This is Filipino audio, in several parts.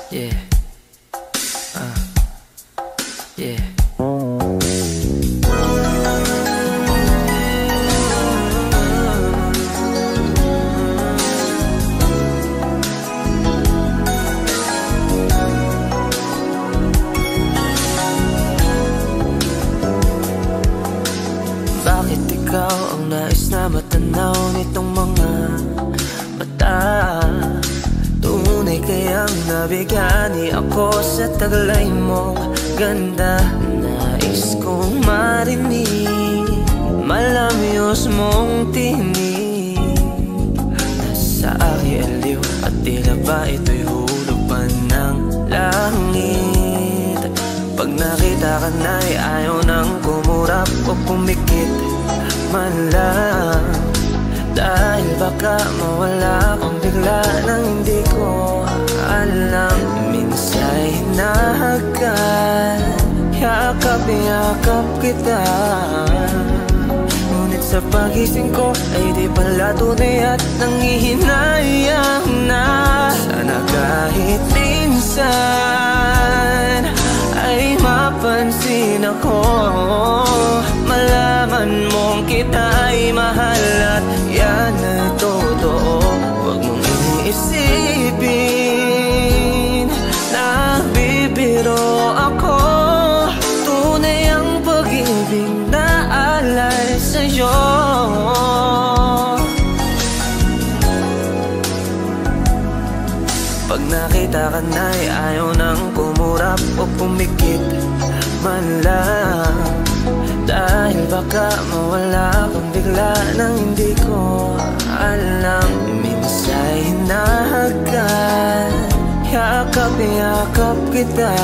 Yeah. Yeah. Bakit ikaw ang nais na matanaw nitong mga mata? Tunay kayang nabigani ako sa taglay mong ganda. Nais kong marinig malamyos mong tinig. Nasa aking aliw at tila ba ito'y hulog pa ng langit. Pag nakita ka na'y ayaw nang kumurap o pumikit man lang. Dahil baka mawala kang bigla nang hindi ko alam. Minsa'y hinahagkan, yakap-yakap kita. Ngunit sa pagising ko ay di pala tunay at nangihinayang na. Sana kahit minsan ay mapansin ako, malaman mong kita ay mahal at yan ay totoo. Huwag mong iniisipin na bibiro ako. Tunay ang pag-ibig na alay sa'yo. Pag nakita ka na'y ayaw nang kumurap o pumikit man lang. Dahil baka mawala kang bigla nang hindi ko alam. Minsa'y hinahagkan, yakap-yakap kita.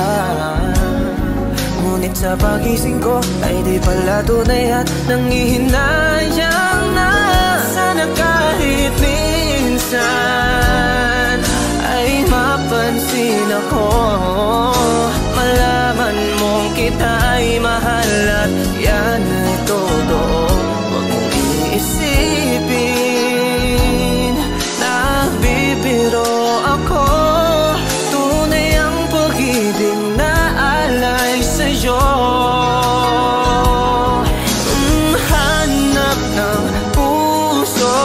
Ngunit sa pagising ko ay di pala tunay at nangihinayang na. Sana kahit minsan ay mapansin ako, malaman mong kita ay mahal at yan ay totoo. Huwag mong iisipin na bibiro ako. Tunay ang pag-ibig na alay sa'yo. Hanap ng puso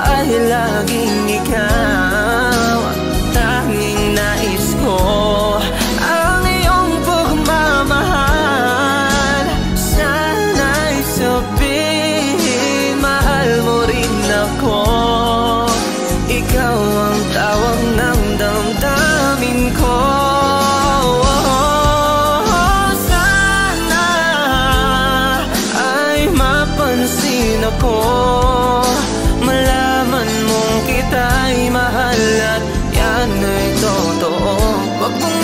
ay laging ikaw. Tanging nais ko ang iyong pagmamahal. Sana'y sabihin mahal mo rin ako. Ikaw ang tawag ng damdamin ko. Sana ay mapansin ako, malaman mong kita ay mahal at yan ay totoo. Wag mong